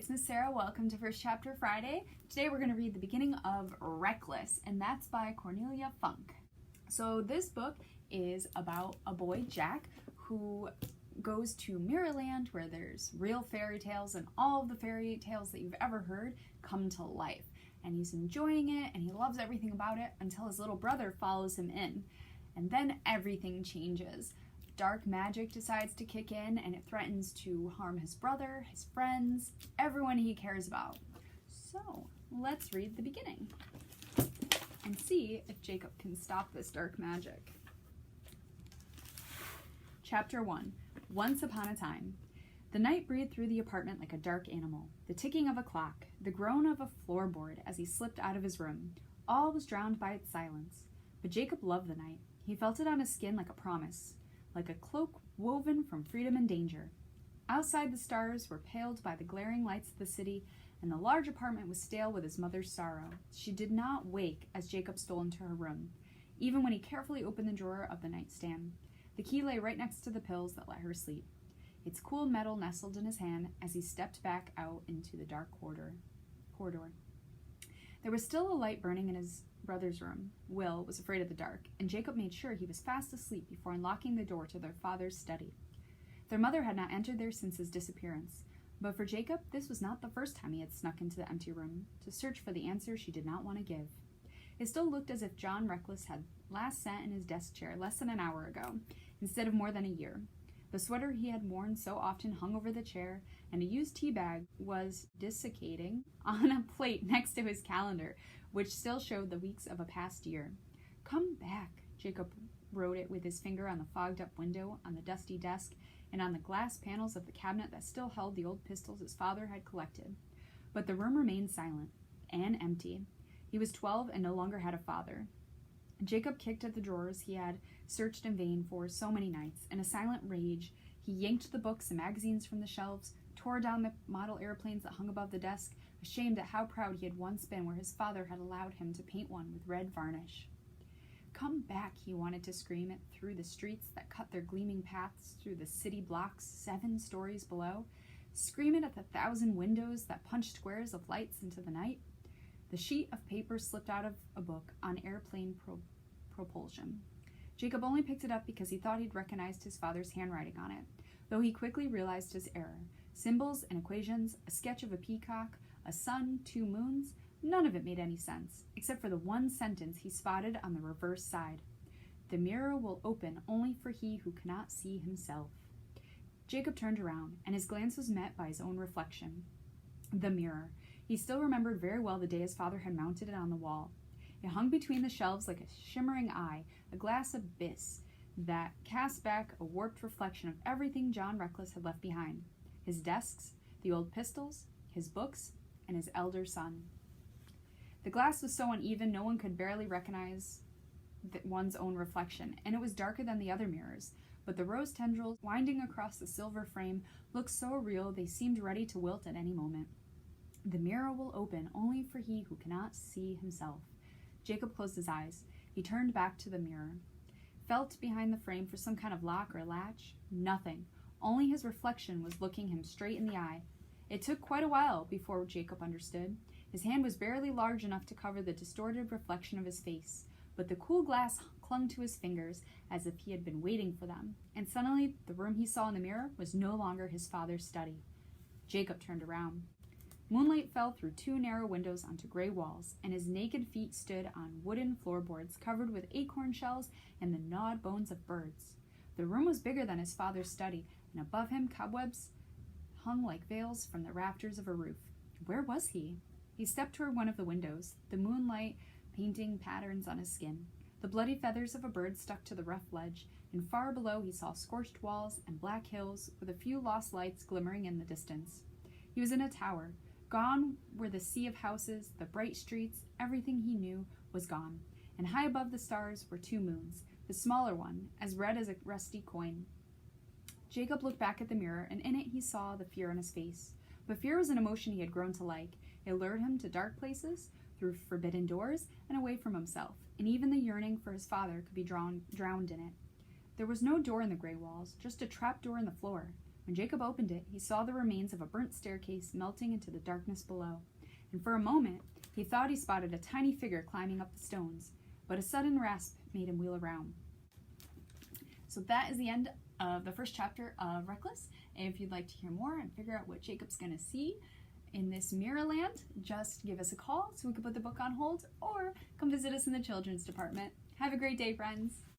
guys, Miss Sarah. Welcome to First Chapter Friday. Today we're going to read the beginning of Reckless, and that's by Cornelia Funke. So this book is about a boy, Jack, who goes to Mirrorland where there's real fairy tales, and all of the fairy tales that you've ever heard come to life. And he's enjoying it, and he loves everything about it until his little brother follows him in. And then everything changes. Dark magic decides to kick in, and it threatens to harm his brother, his friends, everyone he cares about. So let's read the beginning and see if Jacob can stop this dark magic. Chapter 1. Once upon a time. The night breathed through the apartment like a dark animal. The ticking of a clock, the groan of a floorboard as he slipped out of his room. All was drowned by its silence. But Jacob loved the night. He felt it on his skin like a promise, like a cloak woven from freedom and danger. Outside, the stars were paled by the glaring lights of the city, and the large apartment was stale with his mother's sorrow. She did not wake as Jacob stole into her room, even when he carefully opened the drawer of the nightstand. The key lay right next to the pills that let her sleep. Its cool metal nestled in his hand as he stepped back out into the dark corridor. There was still a light burning in his brother's room. Will was afraid of the dark, and Jacob made sure he was fast asleep before unlocking the door to their father's study. Their mother had not entered there since his disappearance, but for Jacob, this was not the first time he had snuck into the empty room to search for the answer she did not want to give. It still looked as if John Reckless had last sat in his desk chair less than an hour ago, instead of more than a year. The sweater he had worn so often hung over the chair, and a used tea bag was desiccating on a plate next to his calendar, which still showed the weeks of a past year. "Come back," Jacob wrote it with his finger on the fogged-up window, on the dusty desk, and on the glass panels of the cabinet that still held the old pistols his father had collected. But the room remained silent and empty. He was 12 and no longer had a father. Jacob kicked at the drawers he had searched in vain for so many nights. In a silent rage, he yanked the books and magazines from the shelves, tore down the model airplanes that hung above the desk, ashamed at how proud he had once been where his father had allowed him to paint one with red varnish. "Come back," he wanted to scream it through the streets that cut their gleaming paths through the city blocks 7 stories below. Scream it at the 1,000 windows that punched squares of lights into the night. The sheet of paper slipped out of a book on airplane propulsion. Jacob only picked it up because he thought he'd recognized his father's handwriting on it, though he quickly realized his error. Symbols and equations, a sketch of a peacock, a sun, 2 moons, none of it made any sense, except for the one sentence he spotted on the reverse side. "The mirror will open only for he who cannot see himself." Jacob turned around, and his glance was met by his own reflection. The mirror. He still remembered very well the day his father had mounted it on the wall. It hung between the shelves like a shimmering eye, a glass abyss that cast back a warped reflection of everything John Reckless had left behind. His desks, the old pistols, his books, and his elder son. The glass was so uneven no one could barely recognize one's own reflection, and it was darker than the other mirrors, but the rose tendrils winding across the silver frame looked so real they seemed ready to wilt at any moment. The mirror will open only for he who cannot see himself. Jacob closed his eyes. He turned back to the mirror. Felt behind the frame for some kind of lock or latch. Nothing. Only his reflection was looking him straight in the eye. It took quite a while before Jacob understood. His hand was barely large enough to cover the distorted reflection of his face, but the cool glass clung to his fingers as if he had been waiting for them, and suddenly the room he saw in the mirror was no longer his father's study. Jacob turned around. Moonlight fell through 2 narrow windows onto gray walls, and his naked feet stood on wooden floorboards covered with acorn shells and the gnawed bones of birds. The room was bigger than his father's study, and above him cobwebs hung like veils from the rafters of a roof. Where was he? He stepped toward one of the windows, the moonlight painting patterns on his skin. The bloody feathers of a bird stuck to the rough ledge, and far below he saw scorched walls and black hills with a few lost lights glimmering in the distance. He was in a tower. Gone were the sea of houses, the bright streets, everything he knew was gone, and high above the stars were 2 moons, the smaller one, as red as a rusty coin. Jacob looked back at the mirror, and in it he saw the fear on his face. But fear was an emotion he had grown to like. It lured him to dark places, through forbidden doors, and away from himself, and even the yearning for his father could be drowned in it. There was no door in the gray walls, just a trap door in the floor. When Jacob opened it, he saw the remains of a burnt staircase melting into the darkness below, and for a moment he thought he spotted a tiny figure climbing up the stones, but a sudden rasp made him wheel around. So that is the end of the first chapter of Reckless. And if you'd like to hear more and figure out what Jacob's going to see in this Mirrorland, just give us a call so we can put the book on hold, or come visit us in the children's department. Have a great day, friends.